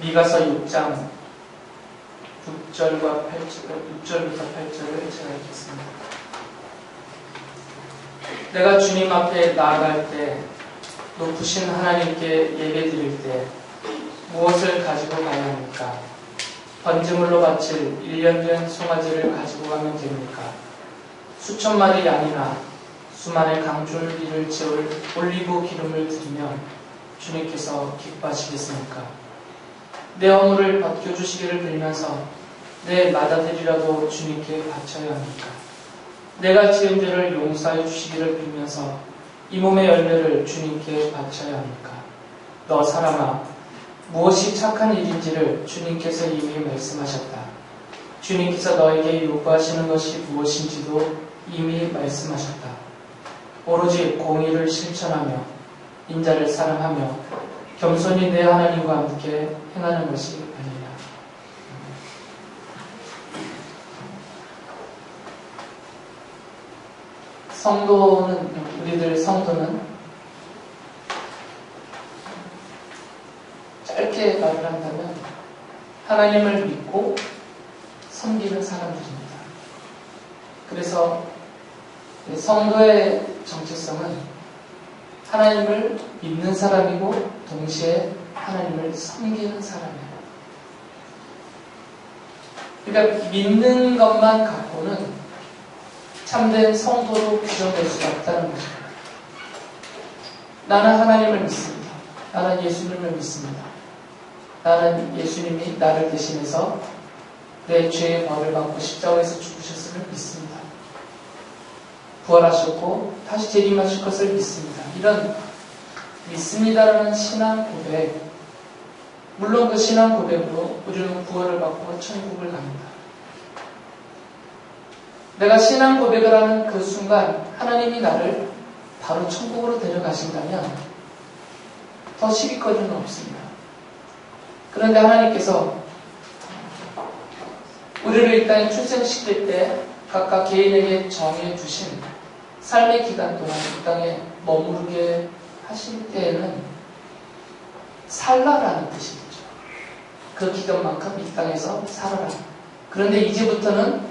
미가서 6장 6절과 6절부터 8절을 제가 읽겠습니다. 내가 주님 앞에 나아갈 때, 높으신 하나님께 예배드릴 때 무엇을 가지고 가야 합니까? 번제물로 바칠 1년 된 송아지를 가지고 가면 됩니까? 수천 마리 양이나 수많은 강줄기를 채울 올리브 기름을 드리면 주님께서 기뻐하시겠습니까? 내 허물을 벗겨주시기를 빌면서 내 맏아들이라도 주님께 바쳐야 합니까? 내가 지은 죄를 용서하여 주시기를 빌면서 이 몸의 열매를 주님께 바쳐야 합니까? 너 사람아, 무엇이 착한 일인지를 주님께서 이미 말씀하셨다. 주님께서 너에게 요구하시는 것이 무엇인지도 이미 말씀하셨다. 오로지 공의를 실천하며 인자를 사랑하며 겸손히 내 하나님과 함께 행하는 것이 아니냐. 우리들 성도는 짧게 말을 한다면 하나님을 믿고 섬기는 사람들입니다. 그래서 성도의 정체성은 하나님을 믿는 사람이고 동시에 하나님을 섬기는 사람이에요. 그러니까 믿는 것만 갖고는 참된 성도로 규정될 수 없다는 거죠. 나는 하나님을 믿습니다. 나는 예수님을 믿습니다. 나는 예수님이 나를 대신해서 내 죄의 벌을 받고 십자가에서 죽으셨음을 믿습니다. 부활하셨고 다시 재림하실 것을 믿습니다. 이런 믿습니다라는 신앙 고백, 물론 그 신앙 고백으로 우리는 구원을 받고 천국을 갑니다. 내가 신앙 고백을 하는 그 순간 하나님이 나를 바로 천국으로 데려가신다면 더 시기거리는 없습니다. 그런데 하나님께서 우리를 이 땅에 출생시킬 때 각각 개인에게 정해주신 삶의 기간 동안 이 땅에 머무르게 하실 때에는 살라라는 뜻이겠죠. 그 기간만큼 이 땅에서 살아라. 그런데 이제부터는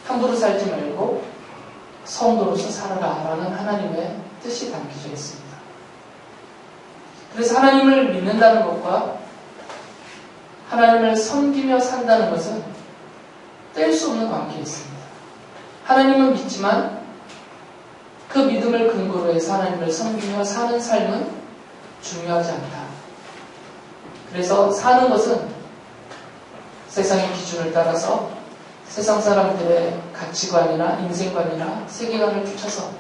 함부로 살지 말고 성도로서 살아라 라는 하나님의 뜻이 담겨져 있습니다. 그래서 하나님을 믿는다는 것과 하나님을 섬기며 산다는 것은 뗄 수 없는 관계에 있습니다. 하나님은 믿지만 그 믿음을 근거로 해서 하나님을 섬기며 사는 삶은 중요하지 않다. 그래서 사는 것은 세상의 기준을 따라서 세상 사람들의 가치관이나 인생관이나 세계관을 쫓아서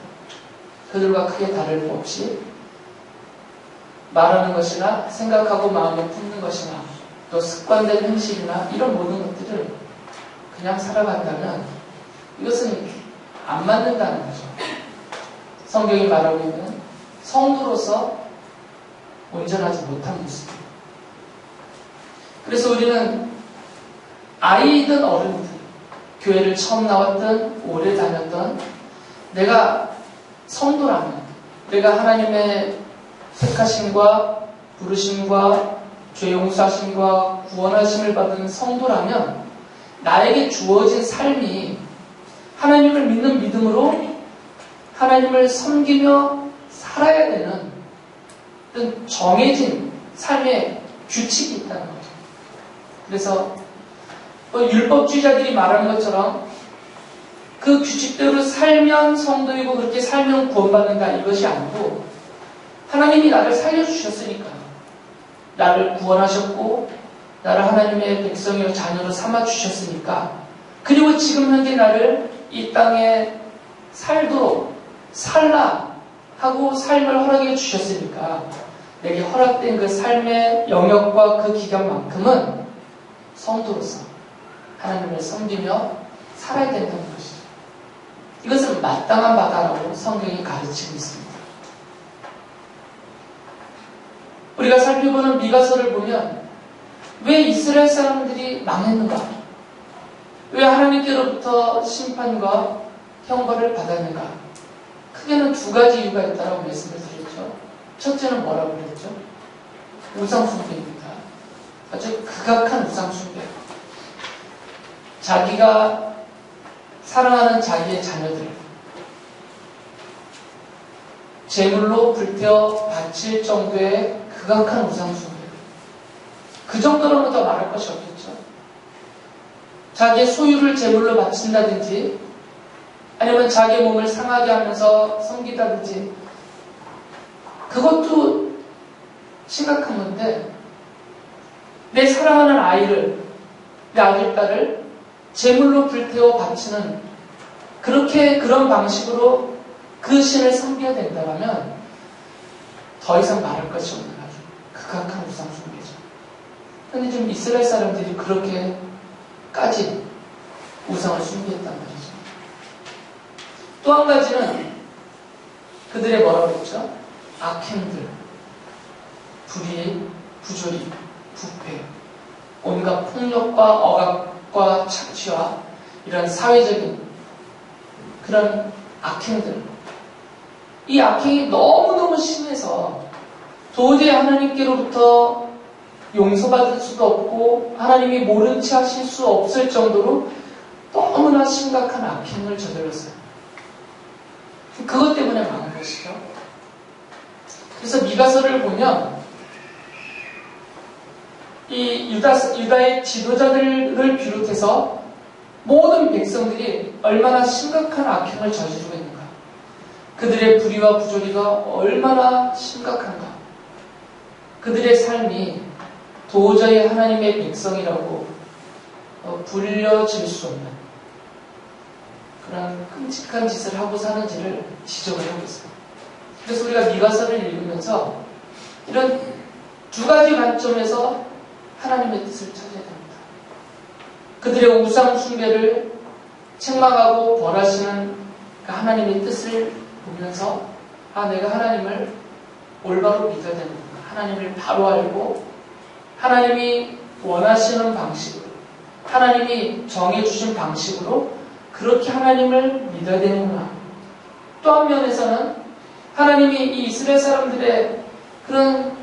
그들과 크게 다를 것 없이 말하는 것이나 생각하고 마음을 품는 것이나 또 습관된 행실이나 이런 모든 것들을 그냥 살아간다면 이것은 안 맞는다는 거죠. 성경이 말하고 있는 성도로서 온전하지 못한 모습입니다. 그래서 우리는 아이든 어른이든 교회를 처음 나왔든 오래 다녔던 내가 성도라면 내가 하나님의 택하심과 부르심과 죄 용서하심과 구원하심을 받은 성도라면 나에게 주어진 삶이 하나님을 믿는 믿음으로 하나님을 섬기며 살아야 되는 어떤 정해진 삶의 규칙이 있다는 거죠. 그래서 율법주의자들이 말하는 것처럼 그 규칙대로 살면 성도이고 그렇게 살면 구원받는다 이것이 아니고 하나님이 나를 살려주셨으니까 나를 구원하셨고 나를 하나님의 백성이요 자녀로 삼아주셨으니까 그리고 지금 현재 나를 이 땅에 살도록 살라 하고 삶을 허락해 주셨으니까 내게 허락된 그 삶의 영역과 그 기간만큼은 성도로서 하나님을 섬기며 살아야 된다는 것이죠. 이것은 마땅한 바다라고 성경이 가르치고 있습니다. 우리가 살펴보는 미가서를 보면 왜 이스라엘 사람들이 망했는가? 왜 하나님께로부터 심판과 형벌을 받았는가? 크게는 두 가지 이유가 있다고 말씀을 드렸죠. 첫째는 뭐라고 그랬죠? 우상 숭배입니다. 아주 극악한 우상숭배. 자기가 사랑하는 자기의 자녀들 제물로 불태워 바칠 정도의 극악한 우상숭배. 그 정도로는 더 말할 것이 없겠죠. 자기의 소유를 제물로 바친다든지 아니면 자기의 몸을 상하게 하면서 섬기다든지 그것도 심각한 건데 내 사랑하는 아이를, 내 아들, 딸을 제물로 불태워 바치는 그런 방식으로 그 신을 섬겨야 된다면 더 이상 말할 것이 없는 아주 극악한 우상숭배죠. 그런데 지금 이스라엘 사람들이 그렇게까지 우상을 숭배했단 말이죠. 또 한 가지는 그들의 뭐라고 했죠? 악행들, 불의, 부조리, 부패, 온갖 폭력과 억압과 착취와 이런 사회적인 그런 악행들. 이 악행이 너무너무 심해서 도저히 하나님께로부터 용서받을 수도 없고 하나님이 모른 채 하실 수 없을 정도로 너무나 심각한 악행을 저질렀어요. 그것 때문에 망한 것이죠. 그래서 미가서를 보면 이 유다의 지도자들을 비롯해서 모든 백성들이 얼마나 심각한 악행을 저지르고 있는가. 그들의 불의와 부조리가 얼마나 심각한가. 그들의 삶이 도저히 하나님의 백성이라고 불려질 수 없는 그런 끔찍한 짓을 하고 사는지를 지적을 하고 있어요. 그래서 우리가 미가서를 읽으면서 이런 두 가지 관점에서 하나님의 뜻을 찾아야 됩니다. 그들의 우상 숭배를 책망하고 벌하시는 그 하나님의 뜻을 보면서 내가 하나님을 올바로 믿어야 되는구나. 하나님을 바로 알고 하나님이 원하시는 방식으로 하나님이 정해주신 방식으로 그렇게 하나님을 믿어야 되는구나. 또 한 면에서는 하나님이 이 이스라엘 사람들의 그런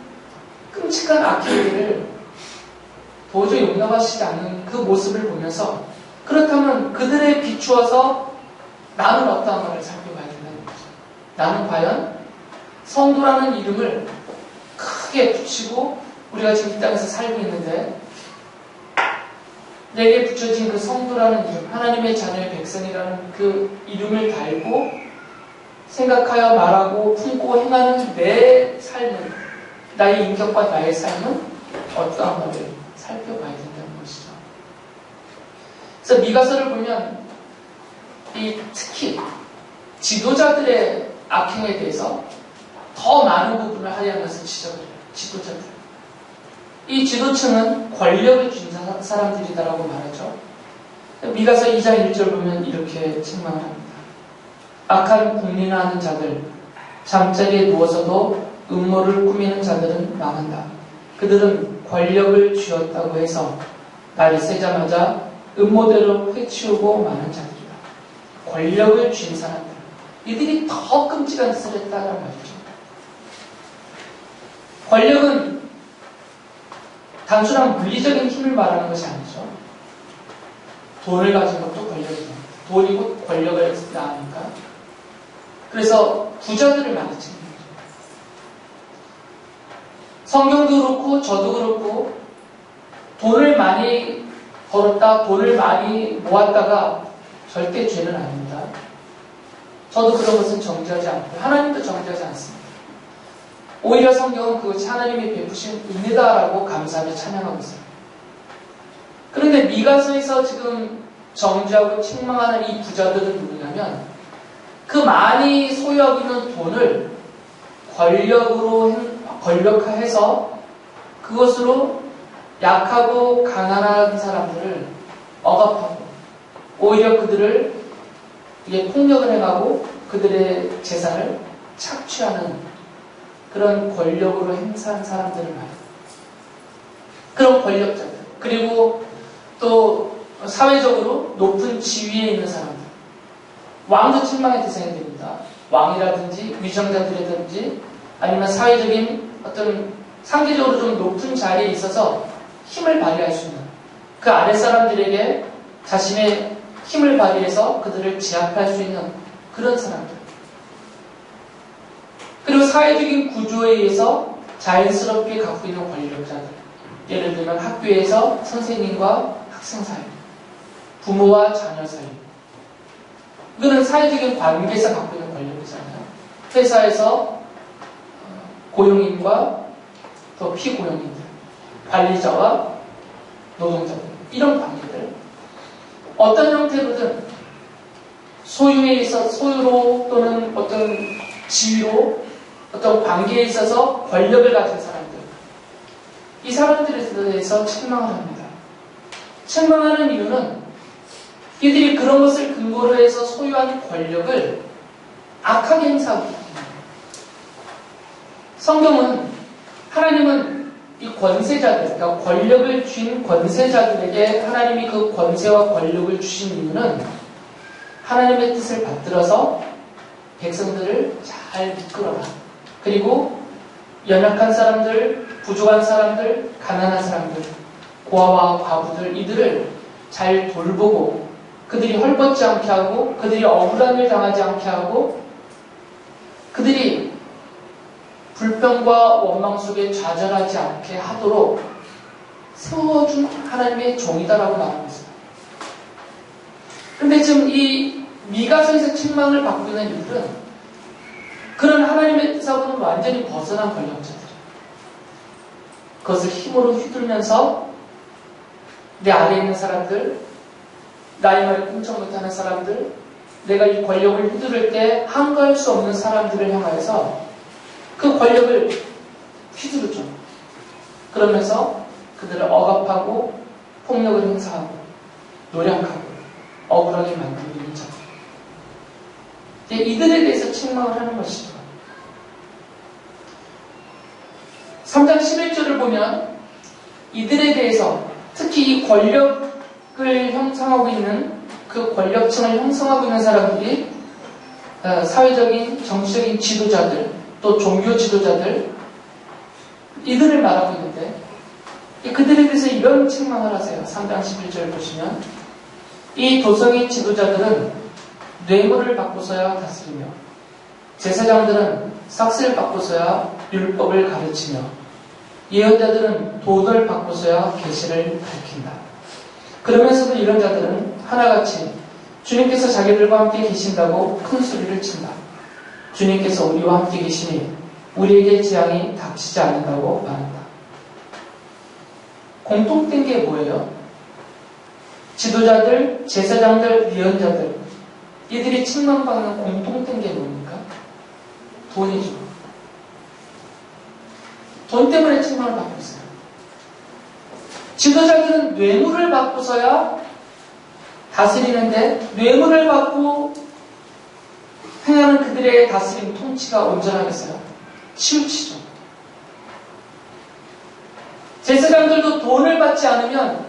끔찍한 악행들을 도저히 용납하시지 않는 그 모습을 보면서 그렇다면 그들에 비추어서 나는 어떠한가를 살펴봐야 된다는 거죠. 나는 과연 성도라는 이름을 크게 붙이고 우리가 지금 이 땅에서 살고 있는데 내게 붙여진 그 성도라는 이름, 하나님의 자녀의 백성이라는 그 이름을 달고 생각하여 말하고 품고 행하는 내 삶은, 나의 인격과 나의 삶은 어떠한가를 살펴봐야 된다는 것이죠. 그래서 미가서를 보면 특히 지도자들의 악행에 대해서 더 많은 부분을 하려면서 지적을 해요. 지도자들. 이 지도층은 권력을 쥔 사람들이다라고 말하죠. 미가서 2장 1절 보면 이렇게 책망을 합니다. 악한 국민화하는 자들, 잠자리에 누워서도 음모를 꾸미는 자들은 망한다. 그들은 권력을 쥐었다고 해서 날이 새자마자 음모대로 해치우고 마는 자들이다. 권력을 쥔 사람들, 이들이 더 끔찍한 짓을 했다는 말이죠. 권력은 단순한 물리적인 힘을 말하는 것이 아니죠. 돈을 가진 것도 권력입니다. 돈이 곧 권력을 낳으니까. 그래서 부자들을 많이 찍는 거죠. 성경도 그렇고 저도 그렇고 돈을 많이 벌었다, 돈을 많이 모았다가 절대 죄는 아닙니다. 저도 그런 것은 정죄하지 않고 하나님도 정죄하지 않습니다. 오히려 성경은 그것이 하나님이 베푸신 은혜다라고 감사하며 찬양하고 있어요. 그런데 미가서에서 지금 정죄하고 책망하는 이 부자들은 누구냐면 그 많이 소유하고 있는 돈을 권력화해서 그것으로 약하고 가난한 사람들을 억압하고 오히려 그들을 폭력을 행하고 그들의 재산을 착취하는 그런 권력으로 행사한 사람들을 말해요. 그런 권력자들. 그리고 또 사회적으로 높은 지위에 있는 사람들. 왕도 책망의 대상이 됩니다. 왕이라든지 위정자들이라든지 아니면 사회적인 어떤 상대적으로 좀 높은 자리에 있어서 힘을 발휘할 수 있는 그 아랫사람들에게 자신의 힘을 발휘해서 그들을 제압할 수 있는 그런 사람들. 그리고 사회적인 구조에 의해서 자연스럽게 갖고 있는 권력자들. 예를 들면 학교에서 선생님과 학생 사이, 부모와 자녀 사이. 이거는 사회적인 관계에서 갖고 있는 권력이잖아요. 회사에서 고용인과 또 피고용인들, 관리자와 노동자들, 이런 관계들. 어떤 형태로든 소유에 있어서 소유로 또는 어떤 지위로 어떤 관계에 있어서 권력을 가진 사람들, 이 사람들에 대해서 책망을 합니다. 책망하는 이유는 이들이 그런 것을 근거로 해서 소유한 권력을 악하게 행사하기 때문입니다. 성경은, 하나님은 이 권세자들, 그러니까 권력을 쥔 권세자들에게 하나님이 그 권세와 권력을 주신 이유는 하나님의 뜻을 받들어서 백성들을 잘 이끌어라. 그리고 연약한 사람들, 부족한 사람들, 가난한 사람들, 고아와 과부들, 이들을 잘 돌보고 그들이 헐벗지 않게 하고 그들이 억울한 일 당하지 않게 하고 그들이 불평과 원망 속에 좌절하지 않게 하도록 세워준 하나님의 종이다라고 말하고 있습니다. 그런데 지금 이 미가서에서 책망을 받고 있는 이들은 그런 하나님의 뜻하고는 완전히 벗어난 권력자들이에요. 그것을 힘으로 휘둘면서 내 아래에 있는 사람들, 나의 말을 꿈쩍 못하는 사람들, 내가 이 권력을 휘두를 때 한가할 수 없는 사람들을 향하여서 그 권력을 휘두르죠. 그러면서 그들을 억압하고 폭력을 행사하고 노력하고 억울하게 만드는 자. 이들에 대해서 책망을 하는 것이죠. 3장 11절을 보면 이들에 대해서 특히 이 권력을 형성하고 있는 그 권력층을 형성하고 있는 사람들이 사회적인 정치적인 지도자들 또 종교 지도자들 이들을 말하고 있는데 그들에 대해서 이런 책망을 하세요. 3장 11절 보시면 이 도성의 지도자들은 뇌물을 받고서야 다스리며 제사장들은 삭슬을 받고서야 율법을 가르치며 예언자들은 돈을 받고서야 계시를 밝힌다. 그러면서도 이런 자들은 하나같이 주님께서 자기들과 함께 계신다고 큰 소리를 친다. 주님께서 우리와 함께 계시니 우리에게 재앙이 닥치지 않는다고 말한다. 공통된 게 뭐예요? 지도자들, 제사장들, 예언자들 이들이 책망받는 공통된 게 뭡니까? 돈이죠. 돈 때문에 책망을 받고 있어요. 지도자들은 뇌물을 받고서야 다스리는데 뇌물을 받고 행하는 그들의 다스림 통치가 온전하겠어요? 치우치죠. 제사장들도 돈을 받지 않으면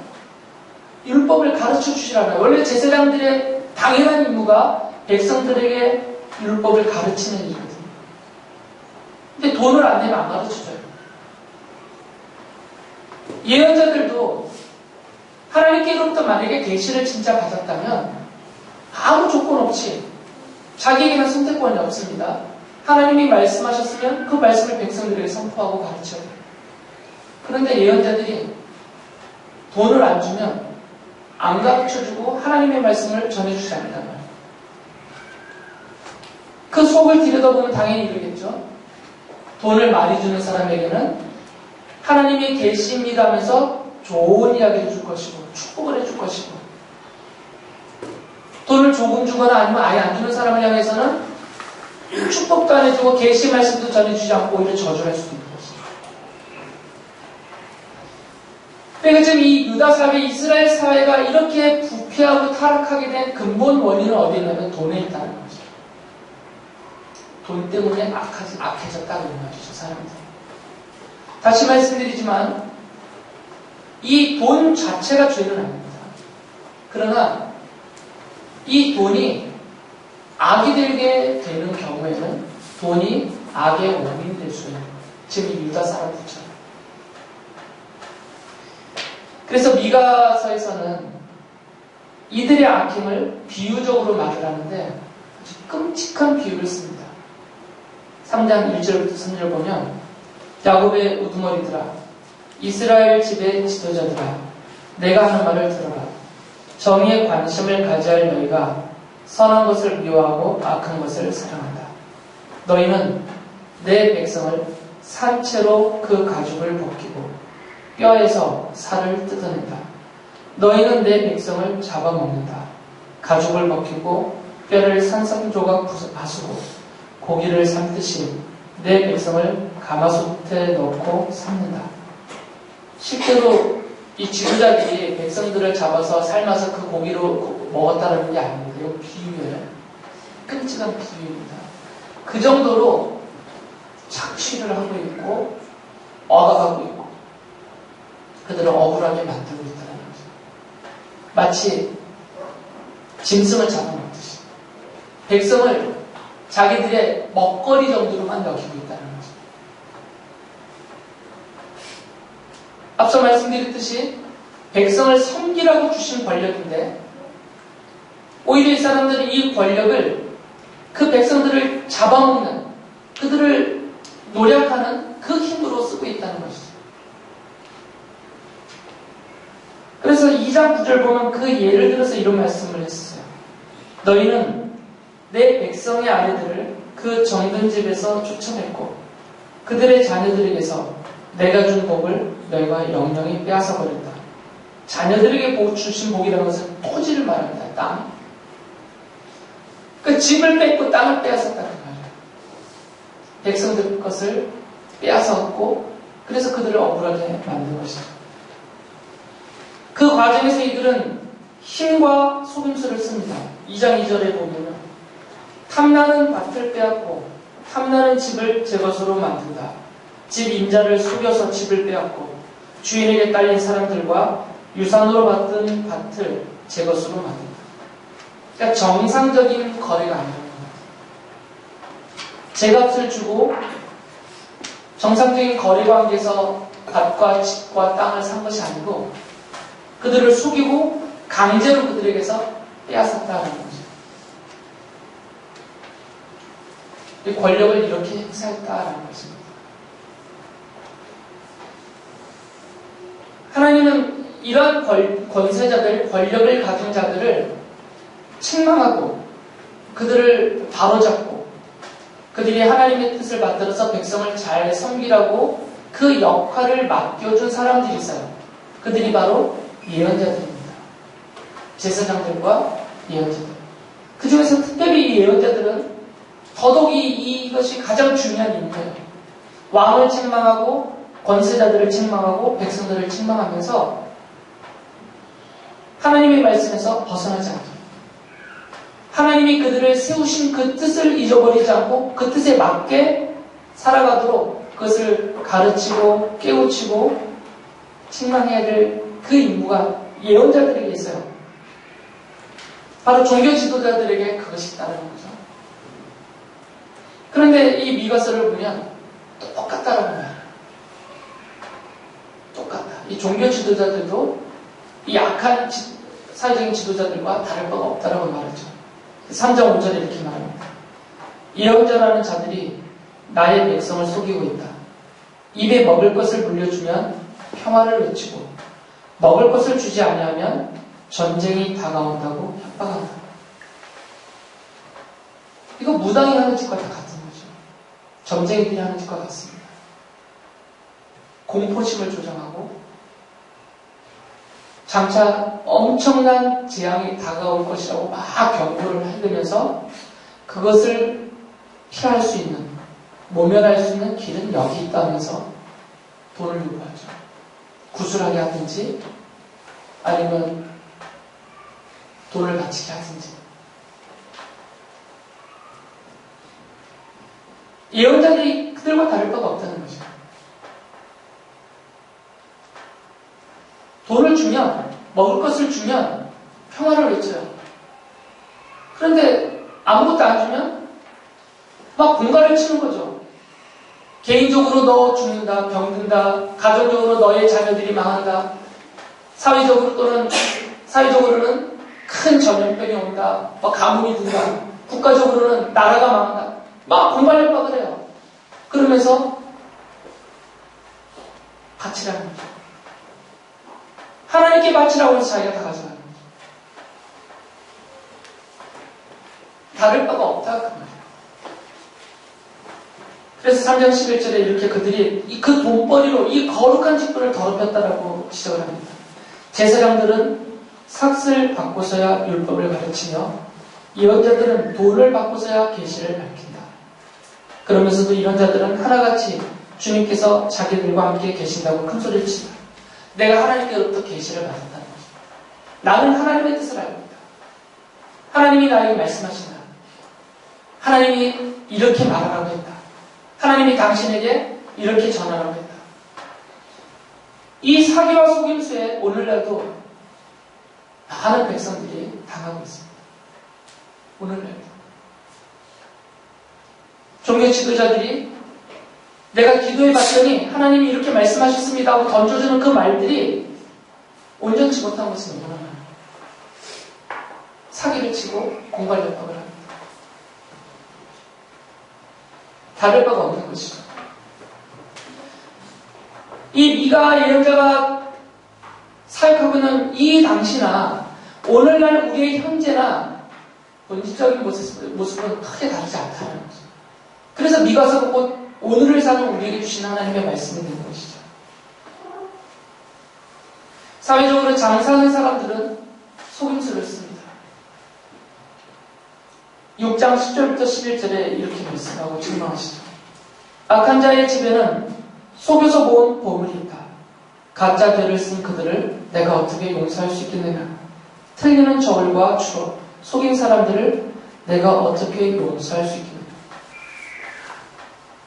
율법을 가르쳐 주시라고요. 원래 제사장들의 당연한 임무가 백성들에게 율법을 가르치는 일이거든요. 근데 돈을 안 내면 안 가르쳐줘요. 예언자들도 하나님께로부터 만약에 계시를 진짜 받았다면 아무 조건 없이 자기에게는 선택권이 없습니다. 하나님이 말씀하셨으면 그 말씀을 백성들에게 선포하고 가르쳐야 돼요. 그런데 예언자들이 돈을 안 주면 안 가르쳐주고 하나님의 말씀을 전해주지 않는단 말이에요. 그 속을 들여다보면 당연히 이러겠죠. 돈을 많이 주는 사람에게는 하나님이 계십니다 하면서 좋은 이야기를 줄 것이고 축복을 해줄 것이고 돈을 조금 주거나 아니면 아예 안 주는 사람을 향해서는 축복도 안 해주고 계시 말씀도 전해주지 않고 오히려 저주를 할 수도 있는 것입니다. 그러니까 지금 이 유다 사회, 이스라엘 사회가 이렇게 부패하고 타락하게 된 근본 원인은 어디에 있냐면 돈에 있다는 거죠. 돈 때문에 악해졌다는 말이죠, 사람들이. 다시 말씀드리지만 이 돈 자체가 죄는 아닙니다. 그러나 이 돈이 악이 되게 되는 경우에는 돈이 악의 원인이 될 수 있는 거예요. 지금 이 유다 사람들처럼. 그래서 미가서에서는 이들의 악행을 비유적으로 말을 하는데 아주 끔찍한 비유를 씁니다. 3장 1절부터 3절 보면 야곱의 우두머리들아 이스라엘 집의 지도자들아 내가 하는 말을 들어라. 정의에 관심을 가져야 할 너희가 선한 것을 미워하고 악한 것을 사랑한다. 너희는 내 백성을 산채로 그 가죽을 벗기고 뼈에서 살을 뜯어낸다. 너희는 내 백성을 잡아먹는다. 가죽을 벗기고 뼈를 산삼조각 바수고 고기를 삶듯이 내 백성을 가마솥에 넣고 삶는다. 실제로 이 지도자들이 백성들을 잡아서 삶아서 그 고기로 먹었다는 게 아닙니다. 이거 비유예요. 끔찍한 비유입니다. 그 정도로 착취를 하고 있고 억압하고 있고 그들을 억울하게 만들고 있다는 거죠. 마치 짐승을 잡아먹듯이 백성을 자기들의 먹거리 정도로만 여기고 있다는 거죠. 앞서 말씀드렸듯이 백성을 섬기라고 주신 권력인데 오히려 이 사람들이 이 권력을 그 백성들을 잡아먹는 그들을 노력하는 그 힘으로 쓰고 있다는 것이죠. 그래서 2장 9절 보면 그 예를 들어서 이런 말씀을 했어요. 너희는 내 백성의 아내들을 그 정든 집에서 쫓아냈고 그들의 자녀들에게서 내가 준 복을 너희가 영영히 빼앗아 버린다. 자녀들에게 주신 복이라는 것은 토지를 말합니다. 땅. 그 집을 뺏고 땅을 빼앗았다는 말이에요. 백성들 것을 빼앗았고 그래서 그들을 억울하게 만든 것이죠. 그 과정에서 이들은 힘과 속임수를 씁니다. 2장 2절에 보면 탐나는 밭을 빼앗고 탐나는 집을 제 것으로 만든다. 집 임자를 속여서 집을 빼앗고 주인에게 딸린 사람들과 유산으로 받던 밭을 제 것으로 만든다. 그러니까 정상적인 거래가 아니라는 거예요. 제값을 주고 정상적인 거래 관계에서 밭과 집과 땅을 산 것이 아니고 그들을 속이고 강제로 그들에게서 빼앗았다는 거죠. 이 권력을 이렇게 행사했다라는 것입니다. 하나님은 이러한 권세자들, 권력을 가진 자들을 책망하고 그들을 바로잡고 그들이 하나님의 뜻을 받들어서 백성을 잘 섬기라고 그 역할을 맡겨준 사람들이 있어요. 그들이 바로 예언자들입니다. 제사장들과 예언자들. 그 중에서 특별히 이 예언자들은 더더욱이 이것이 가장 중요한 임무예요. 왕을 책망하고 권세자들을 책망하고 백성들을 책망하면서 하나님의 말씀에서 벗어나지 않도록 하나님이 그들을 세우신 그 뜻을 잊어버리지 않고 그 뜻에 맞게 살아가도록 그것을 가르치고 깨우치고 책망해야 될 그 임무가 예언자들에게 있어요. 바로 종교 지도자들에게 그것이 있다는 거죠. 그런데 이 미가서를 보면 똑같다라고 말해요. 똑같다. 이 종교 지도자들도 이 약한 사회적인 지도자들과 다를 바가 없다라고 말하죠. 3장 5절에 이렇게 말합니다. 예언자라는 자들이 나의 백성을 속이고 있다. 입에 먹을 것을 물려주면 평화를 외치고 먹을 것을 주지 아니하면 전쟁이 다가온다고 협박한다. 이거 무당이 하는 짓과 다 같은 거죠. 점쟁이들이 하는 짓과 같습니다. 공포심을 조장하고 장차 엄청난 재앙이 다가올 것이라고 막 경고를 하면서 그것을 피할 수 있는, 모면할 수 있는 길은 여기 있다면서 돈을 요구하죠. 구술하게 하든지 아니면 돈을 바치게 하든지. 예언자들이 그들과 다를 바가 없다는 거죠. 돈을 주면, 먹을 것을 주면 평화를 외쳐요. 그런데 아무것도 안 주면 막 공갈을 치는 거죠. 개인적으로 너 죽는다, 병든다, 가정적으로 너의 자녀들이 망한다, 사회적으로는 큰 전염병이 온다, 막 가뭄이 든다, 국가적으로는 나라가 망한다, 막 공갈협박을 해요. 그러면서 바치라는 거죠. 하나님께 바치라고 해서 자기가 다 가져가는 거죠. 다를 바가 없다 그 말이에요. 그래서 3장 11절에 이렇게 그들이 그 돈벌이로 이 거룩한 직분을 더럽혔다라고 지적을 합니다. 제사장들은 삭슬 받고서야 율법을 가르치며 예언자들은 돈을 받고서야 계시를 밝힌다. 그러면서도 이런 자들은 하나같이 주님께서 자기들과 함께 계신다고 큰소리를 친다. 내가 하나님께로부터 계시를 받았다는 거죠. 나는 하나님의 뜻을 알고 있다. 하나님이 나에게 말씀하신다. 하나님이 이렇게 말하라고 했다. 하나님이 당신에게 이렇게 전하라고 했다. 이 사기와 속임수에 오늘날도 많은 백성들이 당하고 있습니다. 오늘날도. 종교 지도자들이 내가 기도해 봤더니 하나님이 이렇게 말씀하셨습니다 하고 던져주는 그 말들이 온전치 못한 것은 너무나 많아요. 사기를 치고 공갈협박을 합니다. 다를 바가 없는 것이죠. 이 미가 예언자가 사역하고 있는 이 당시나 오늘날 우리의 현재나 본질적인 모습은 크게 다르지 않다는 거죠. 그래서 미가서 곧 오늘을 사는 우리에게 주신 하나님의 말씀이 되는 것이죠. 사회적으로 장사하는 사람들은 속임수를 씁니다. 6장 10절부터 11절에 이렇게 말씀하고 증명하시죠. 악한 자의 집에는 속여서 모은 보물이 있다. 가짜 죄를 쓴 그들을 내가 어떻게 용서할 수 있겠느냐. 틀리는 저울과 추로 속인 사람들을 내가 어떻게 용서할 수 있겠느냐.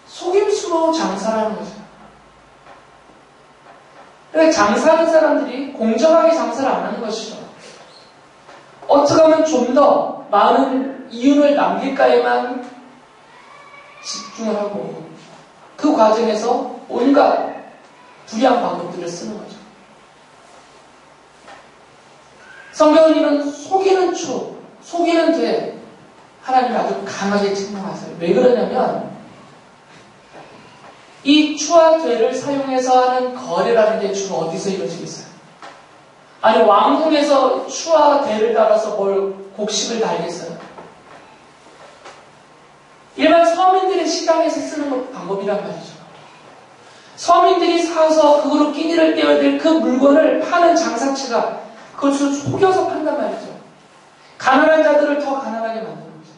속임수로 장사하는 거죠. 그러니까 장사하는 사람들이 공정하게 장사를 안 하는 것이죠. 어떻게 하면 좀 더 많은 이윤을 남길까에만 집중을 하고 그 과정에서 온갖 불의한 방법들을 쓰는 거죠. 성경은 이런 속이는 추, 속이는 죄 하나님이 아주 강하게 책망하세요. 왜 그러냐면 이 추와 죄를 사용해서 하는 거래라는 게 주로 어디서 이루어지겠어요? 아니 왕궁에서 추와 죄를 따라서 뭘 곡식을 달겠어요? 일반 서민들의 시장에서 쓰는 방법이란 말이죠. 서민들이 사서 그거로 끼니를 떼어야 될 그 물건을 파는 장사체가 그것을 속여서 판단 말이죠. 가난한 자들을 더 가난하게 만드는 거죠.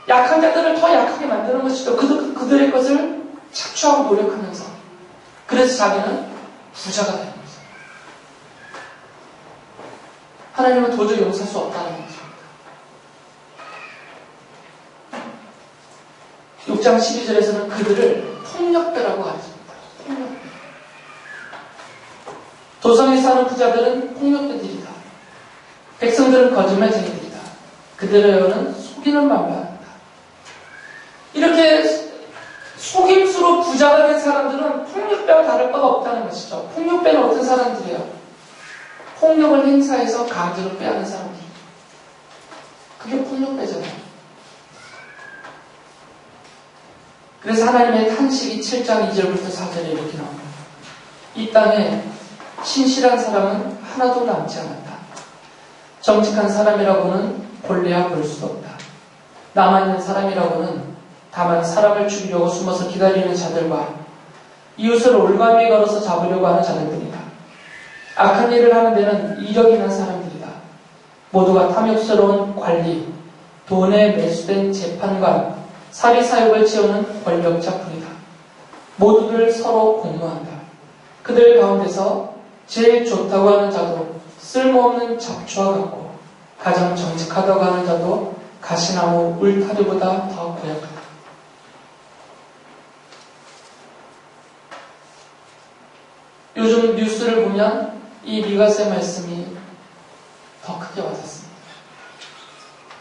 약한 자들을 더 약하게 만드는 것이죠. 그들의 것을 착취하고 노력하면서. 그래서 자기는 부자가 되는 거죠. 하나님은 도저히 용서할 수 없다는 거죠. 6장 12절에서는 그들을 폭력배라고 가르칩니다. 폭력배. 도성에 사는 부자들은 폭력배들이다. 백성들은 거짓말쟁이들이다. 그들의 영은 속이는 말만 합니다. 이렇게 속임수로 부자가 된 사람들은 폭력배와 다를 바가 없다는 것이죠. 폭력배는 어떤 사람들이에요? 폭력을 행사해서 강제로 빼앗는 사람들. 그게 폭력배잖아요. 그래서 하나님의 탄식이 7장 2절부터 4절에 이렇게 나옵니다. 이 땅에 신실한 사람은 하나도 남지 않았다. 정직한 사람이라고는 볼래야 볼 수도 없다. 남아있는 사람이라고는 다만 사람을 죽이려고 숨어서 기다리는 자들과 이웃을 올가미에 걸어서 잡으려고 하는 자들뿐이다. 악한 일을 하는 데는 이력 있는 사람들이다. 모두가 탐욕스러운 관리, 돈에 매수된 재판관, 사리사욕을 채우는 권력자뿐이다. 모두들 서로 공모한다. 그들 가운데서 제일 좋다고 하는 자도 쓸모없는 잡초와 같고 가장 정직하다고 하는 자도 가시나무 울타리보다 더 고약하다. 요즘 뉴스를 보면 이 미가서의 말씀이 더 크게 와닿습니다.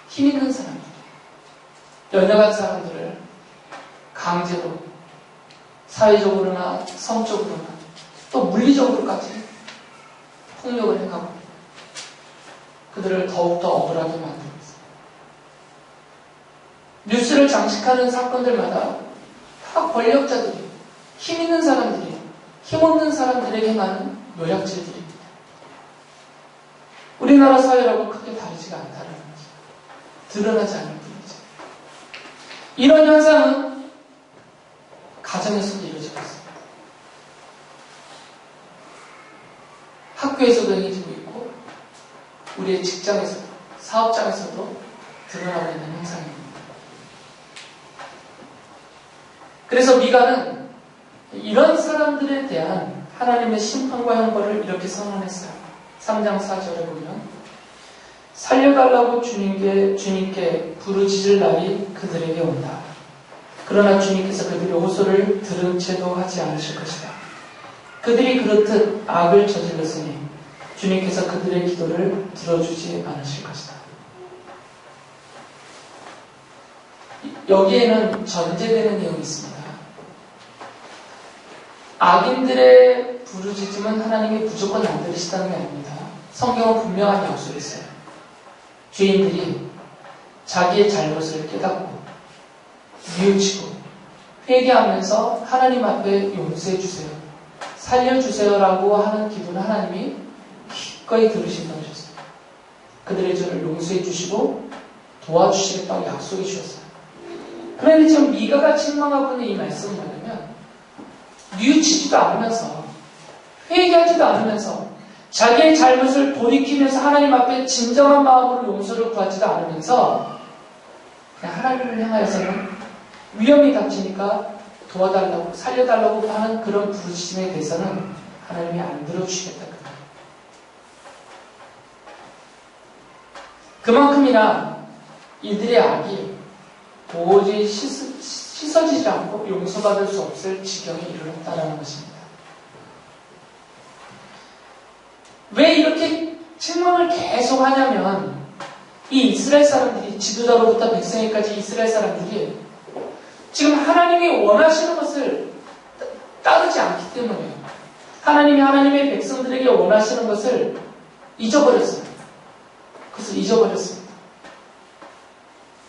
힘 있는 사람들, 연약한 사람들을 강제로 사회적으로나 성적으로나 또 물리적으로까지 폭력을 행하고 그들을 더욱더 억울하게 만들고 있습니다. 뉴스를 장식하는 사건들마다 다 권력자들이, 힘 있는 사람들이, 힘없는 사람들에게 많은 요약질들입니다. 우리나라 사회라고 크게 다르지가 않다는 거죠. 드러나지 않을 뿐이죠. 이런 현상은 가정에서도 이루어지고 있습니다. 학교에서도 행해지고 있고 우리의 직장에서도, 사업장에서도 드러나고 있는 현상입니다. 그래서 미가는 이런 사람들에 대한 하나님의 심판과 형벌을 이렇게 선언했어요. 3장 4절에 보면 살려달라고 주님께 부르짖을 날이 그들에게 온다. 그러나 주님께서 그들의 호소를 들은 채도 하지 않으실 것이다. 그들이 그렇듯 악을 저질렀으니 주님께서 그들의 기도를 들어주지 않으실 것이다. 여기에는 전제되는 내용이 있습니다. 악인들의 부르짖음은 하나님이 무조건 안 들으시다는 게 아닙니다. 성경은 분명한 약속이 있어요. 죄인들이 자기의 잘못을 깨닫고 뉘우치고 회개하면서 하나님 앞에 용서해 주세요, 살려주세요라고 하는 기도는 하나님이 기꺼이 들으신다고 하셨습니다. 그들의 죄를 용서해 주시고 도와주시겠다고 약속해 주셨어요. 그런데 지금 미가가 책망하고 있는 이 말씀은 뭐냐면 뉘우치지도 않으면서 회개하지도 않으면서 자기의 잘못을 돌이키면서 하나님 앞에 진정한 마음으로 용서를 구하지도 않으면서 그냥 하나님을 향하여서는 위험이 닥치니까 도와달라고 살려달라고 하는 그런 부르짖음에 대해서는 하나님이 안 들어주시겠다. 그만큼이나 이들의 악이 도저히 씻어지지 않고 용서받을 수 없을 지경에 이르렀다는 것입니다. 왜 이렇게 책망을 계속 하냐면 이 이스라엘 사람들이, 지도자로부터 백성에까지 이스라엘 사람들이 지금 하나님이 원하시는 것을 따르지 않기 때문에요. 하나님이 하나님의 백성들에게 원하시는 것을 잊어버렸어요. 그것을 잊어버렸습니다.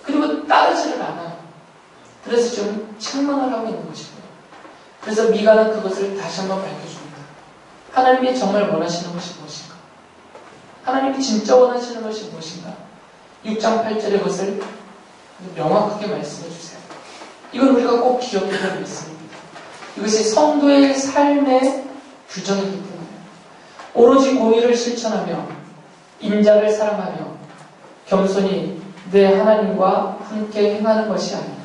그리고 따르지를 않아요. 그래서 지금 책망을 하고 있는 것이고요. 그래서 미가는 그것을 다시 한번 밝혀줍니다. 하나님이 정말 원하시는 것이 무엇인가? 하나님이 진짜 원하시는 것이 무엇인가? 6장 8절의 것을 명확하게 말씀해 주세요. 이건 우리가 꼭 기억해야 할 말씀입니다. 이것이 성도의 삶의 규정이기 때문에 오로지 공의를 실천하며 인자를 사랑하며 겸손히 내 하나님과 함께 행하는 것이 아니다.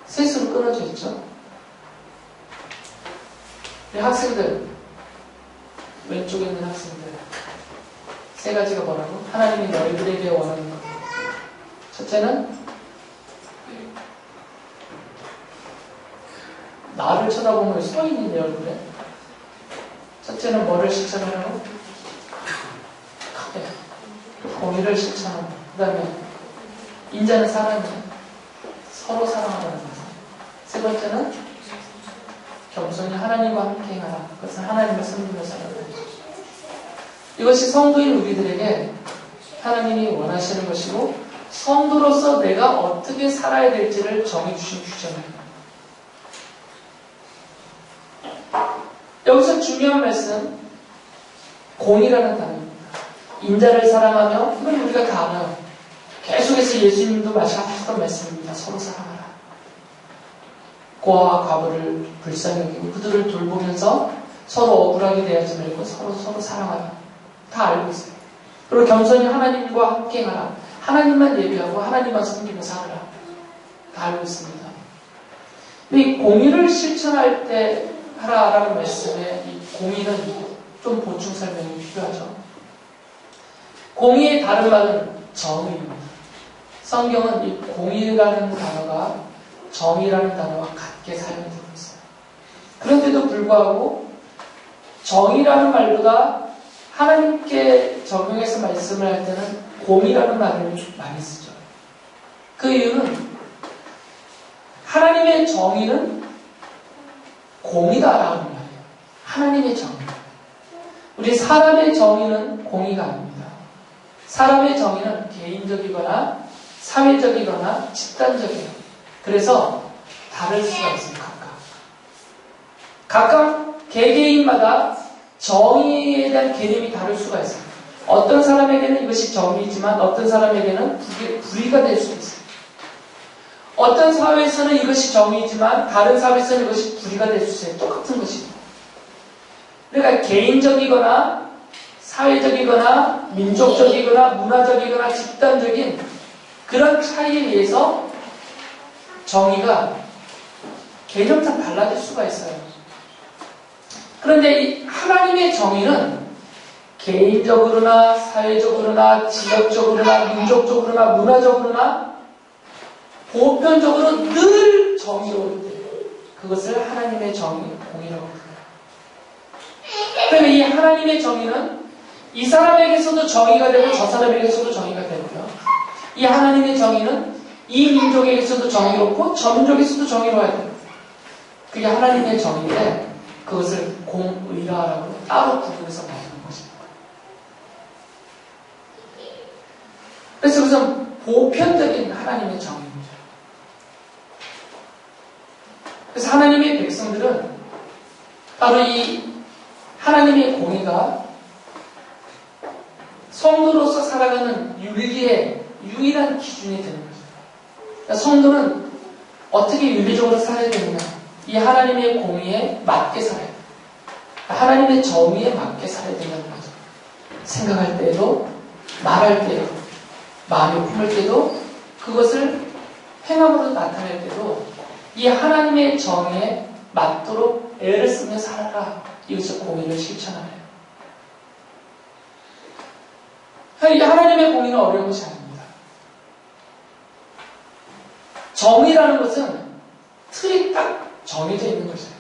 셋으로 끊어져 있죠. 우리 학생들, 왼쪽에 있는 학생들, 세 가지가 뭐라고? 하나님이 너희들에게 원하는 것. 첫째는 나를 쳐다보면 왜 서 있니 내 얼굴에? 첫째는 뭐를 실천하라고? 크게 공의를 실천하고, 그 다음에 인자는 사랑이에요. 서로 사랑하라는 거죠. 세 번째는 겸손히 하나님과 함께 행하라. 그것은 하나님을 섬기며 살아가는 거죠. 이것이 성도인 우리들에게 하나님이 원하시는 것이고 성도로서 내가 어떻게 살아야 될지를 정해주신 규정입니다. 여기서 중요한 말씀, 공의라는 단어입니다. 인자를 사랑하며, 이건 우리가 다 알아요. 계속해서 예수님도 하셨던 말씀입니다. 서로 사랑하라. 고아와 과부를 불쌍히 여기고 그들을 돌보면서 서로 억울하게 대하지 말고 서로 사랑하라. 다 알고 있어요. 그리고 겸손히 하나님과 함께 행하라. 하나님만 예배하고 하나님만 섬기며 살아라. 다 알고 있습니다. 근데 이 공의를 실천할 때 하라라는 말씀에 이 공의는 좀 보충 설명이 필요하죠. 공의의 다른 말은 정의입니다. 성경은 이 공의라는 단어가 정의라는 단어와 같게 사용되고 있어요. 그런데도 불구하고 정의라는 말보다 하나님께 적용해서 말씀을 할 때는 공의라는 말을 많이 쓰죠. 그 이유는 하나님의 정의는 공의다라는 말이에요. 하나님의 정의입니다. 우리 사람의 정의는 공의가 아닙니다. 사람의 정의는 개인적이거나 사회적이거나 집단적이에요. 그래서 다를 수가 있어요. 각각 개개인마다 정의에 대한 개념이 다를 수가 있어요. 어떤 사람에게는 이것이 정의이지만 어떤 사람에게는 불의가 될 수 있어요. 어떤 사회에서는 이것이 정의이지만 다른 사회에서는 이것이 불의가 될 수 있어요. 똑같은 것입니다. 그러니까 개인적이거나 사회적이거나 민족적이거나 문화적이거나 집단적인 그런 차이에 의해서 정의가 개념상 달라질 수가 있어요. 그런데 이 하나님의 정의는 개인적으로나 사회적으로나 지역적으로나 민족적으로나 문화적으로나 보편적으로 늘 정의로울 때 그것을 하나님의 정의, 공의라고 부르요. 그러면 이 하나님의 정의는 이 사람에게서도 정의가 되고 저 사람에게서도 정의가 되고요. 이 하나님의 정의는 이 민족에게서도 정의롭고 저 민족에서도 정의로워야 돼요. 그게 하나님의 정의인데 그것을 공의라고 따로 구분해서 말하는 것입니다. 그래서 그것은 보편적인 하나님의 정의입니다. 그래서 하나님의 백성들은 바로 이 하나님의 공의가 성도로서 살아가는 윤리의 유일한 기준이 되는 거죠. 그러니까 성도는 어떻게 윤리적으로 살아야 되느냐? 이 하나님의 공의에 맞게 살아야 돼요. 하나님의 정의에 맞게 살아야 된다는 거죠. 생각할 때에도, 말할 때에도, 마음에 품을 때도, 그것을 행함으로 나타낼 때도 이 하나님의 정의에 맞도록 애를 쓰며 살아라. 이것을 공의를 실천하네요. 이 하나님의 공의는 어려운 것이 아닙니다. 정의라는 것은 틀이 딱 정해져 있는 것이에요.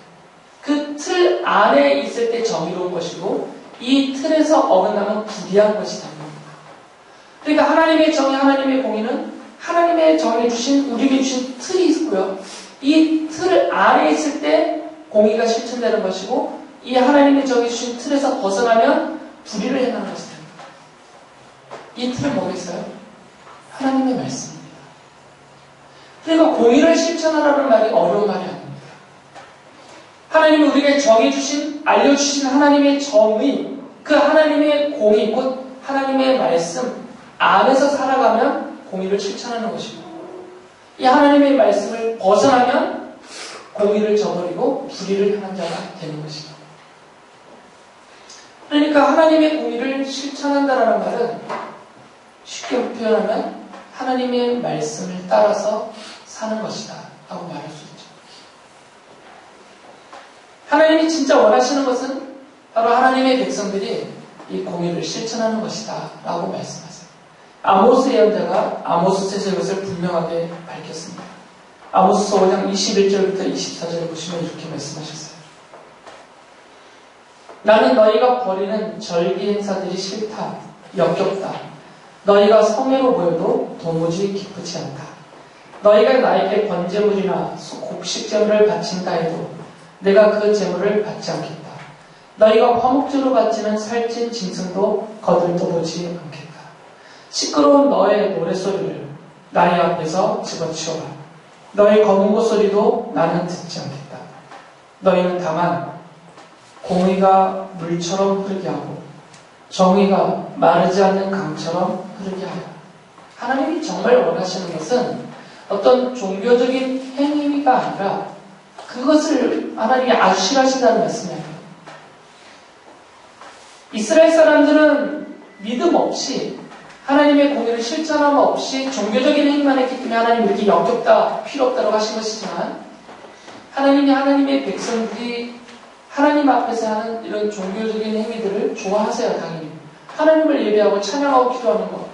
그 틀 안에 있을 때 정의로운 것이고 이 틀에서 어긋나면 불의한 것이 됩니다. 그러니까 하나님의 정의, 하나님의 공의는 하나님의 정해 주신, 우리에게 주신 틀이 있고요. 이 틀 안에 있을 때 공의가 실천되는 것이고 이 하나님의 정해 주신 틀에서 벗어나면 불의를 행하는 것이 됩니다. 이 틀은 뭐겠어요? 하나님의 말씀입니다. 그러니까 공의를 실천하라는 말이 어려운 말이 아닙니다. 하나님이 우리에게 정해주신, 알려주신 하나님의 정의, 그 하나님의 공의, 곧 하나님의 말씀 안에서 살아가면 공의를 실천하는 것이고 이 하나님의 말씀을 벗어나면 공의를 저버리고 불의를 행한 자가 되는 것입니다. 그러니까 하나님의 공의를 실천한다는 말은 쉽게 표현하면 하나님의 말씀을 따라서 사는 것이다 라고 말할 수 있죠. 하나님이 진짜 원하시는 것은 바로 하나님의 백성들이 이 공의를 실천하는 것이다 라고 말씀하세요. 아모스 예언자가 아모스서에서 이것을 분명하게 밝혔습니다. 아모스서 5장 21절부터 24절을 보시면 이렇게 말씀하셨어요. 나는 너희가 벌이는 절기 행사들이 싫다, 역겹다. 너희가 성회로 모여도 도무지 기쁘지 않다. 너희가 나에게 번제물이나 곡식제물을 바친다 해도 내가 그 제물을 받지 않겠다. 너희가 화목제로 바치는 살찐 짐승도 거들떠보지 않겠다. 시끄러운 너의 노랫소리를 나의 앞에서 집어치워라. 너의 검은고 소리도 나는 듣지 않겠다. 너희는 다만 공의가 물처럼 흐르게 하고 정의가 마르지 않는 강처럼 흐르게 하라. 하나님이 정말 원하시는 것은 어떤 종교적인 행위가 아니라 그것을 하나님이 아주 싫어하신다는 말씀이에요. 이스라엘 사람들은 믿음 없이 하나님의 공의를 실천함 없이 종교적인 행위만 했기 때문에 하나님 이렇게 역겹다, 필요 없다고 하신 것이지만 하나님이 하나님의 백성들이 하나님 앞에서 하는 이런 종교적인 행위들을 좋아하세요. 당연히. 하나님을 예배하고 찬양하고 기도하는 것.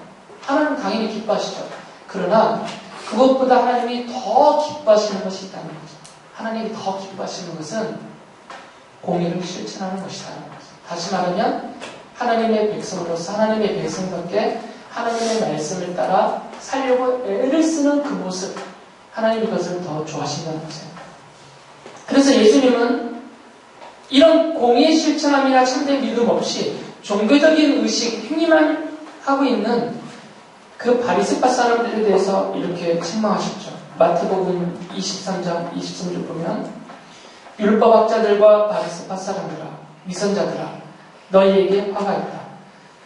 하나님은 당연히 기뻐하시죠. 그러나 그것보다 하나님이 더 기뻐하시는 것이 있다는 거죠. 하나님이 더 기뻐하시는 것은 공의를 실천하는 것이다. 다시 말하면 하나님의 백성으로서 하나님의 백성답게 하나님의 말씀을 따라 살려고 애를 쓰는 그 모습, 하나님이 그것을 더 좋아하신다는 거죠. 그래서 예수님은 이런 공의의 실천함이나 참된 믿음 없이 종교적인 의식, 행위만 하고 있는 그 바리새파 사람들에 대해서 이렇게 책망하셨죠. 마태복음 23장 23절 보면 율법학자들과 바리새파 사람들아, 위선자들아, 너희에게 화가 있다.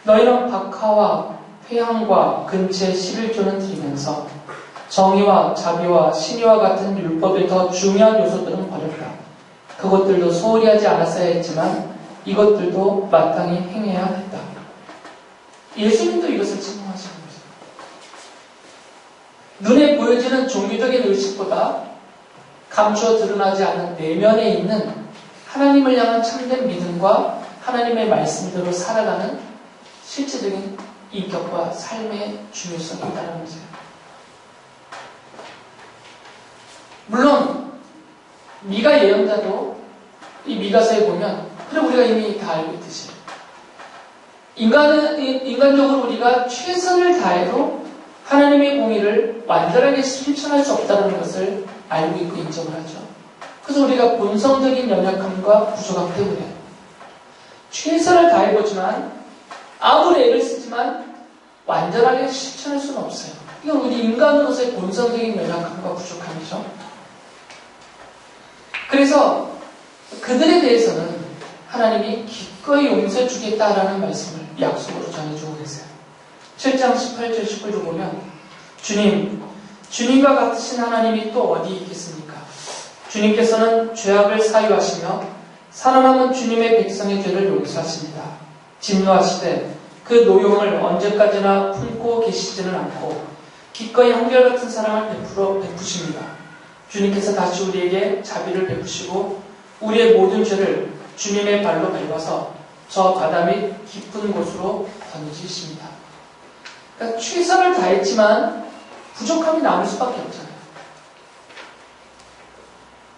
너희는 박하와 회향과 근처에 11조는 드리면서 정의와 자비와 신의와 같은 율법의 더 중요한 요소들은 버렸다. 그것들도 소홀히 하지 않았어야 했지만 이것들도 마땅히 행해야 했다. 예수님도 이것을 책망하시는 거죠. 눈에 보여지는 종교적인 의식보다 감추어 드러나지 않은 내면에 있는 하나님을 향한 참된 믿음과 하나님의 말씀대로 살아가는 실제적인 인격과 삶의 중요성이 있다는 거죠. 물론 미가 예언자도 이 미가서에 보면 그래 우리가 이미 다 알고 있듯이 인간적으로 우리가 최선을 다해도 하나님의 공의를 완전하게 실천할 수 없다는 것을 알고 있고 인정을 하죠. 그래서 우리가 본성적인 연약함과 부족함 때문에 최선을 다해보지만 아무리 애를 쓰지만 완전하게 실천할 수는 없어요. 이건 우리 인간으로서의 본성적인 연약함과 부족함이죠. 그래서 그들에 대해서는 하나님이 기꺼이 용서해 주겠다라는 말씀을 약속으로 전해주고 계세요. 7장 18절 19절 보면 주님과 같으신 하나님이 또 어디 있겠습니까? 주님께서는 죄악을 사유하시며 살아남은 주님의 백성의 죄를 용서하십니다. 진노하시되 그 노용을 언제까지나 품고 계시지는 않고 기꺼이 한결같은 사랑을 베푸십니다. 주님께서 다시 우리에게 자비를 베푸시고 우리의 모든 죄를 주님의 발로 밟아서 저 바다 및 깊은 곳으로 던지십니다. 그러니까 최선을 다했지만 부족함이 남을 수밖에 없잖아요.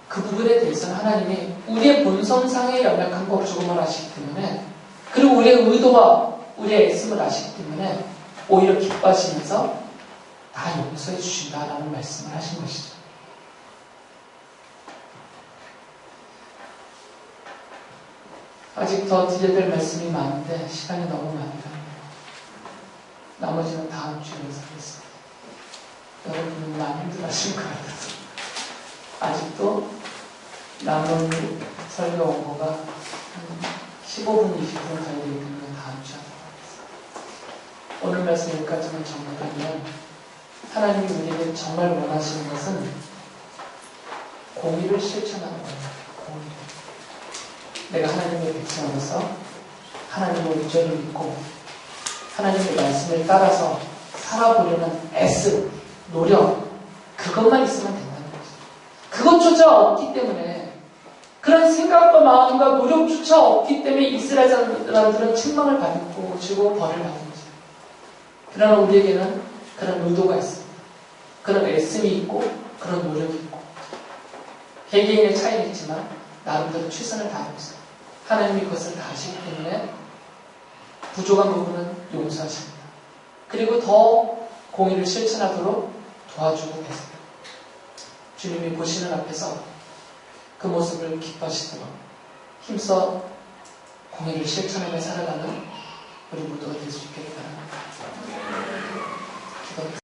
그 부분에 대해서는 하나님이 우리의 본성상의 연약함과 부족함을 아시기 때문에 그리고 우리의 의도와 우리의 애씀을 아시기 때문에 오히려 기뻐하시면서 다 용서해 주신다라는 말씀을 하신 것이죠. 아직 더 드려야 될 말씀이 많은데 시간이 너무 많이 가네요. 나머지는 다음 주에 하겠습니다. 여러분은 많이 힘들어하실 것 같아서 아직도 남은 설교 원고가 한 15분, 20분 가야 되기 때문에 다음 주에 하도록 하겠습니다. 오늘 말씀 여기까지만 정리하면 하나님이 우리에게 정말 원하시는 것은 공의를 실천하는 거예요. 공의를. 내가 하나님의 백성으로서 하나님의 의존을 믿고 하나님의 말씀을 따라서 살아보려는 애쓰, 노력, 그것만 있으면 된다는 거죠. 그것조차 없기 때문에 그런 생각과 마음과 노력조차 없기 때문에 이스라엘 사람들은 책망을 받고 지고 벌을 받은 거죠. 그러나 우리에게는 그런 의도가 있습니다. 그런 애씀이 있고 그런 노력이 있고 개개인의 차이는 있지만 나름대로 최선을 다하고 있어요. 하나님이 그것을 다 하시기 때문에 부족한 부분은 용서하십니다. 그리고 더 공의를 실천하도록 도와주고 계세요. 주님이 보시는 앞에서 그 모습을 기뻐하시도록 힘써 공의를 실천하며 살아가는 우리 모두가 될 수 있기를 바랍니다. 기도하겠습니다.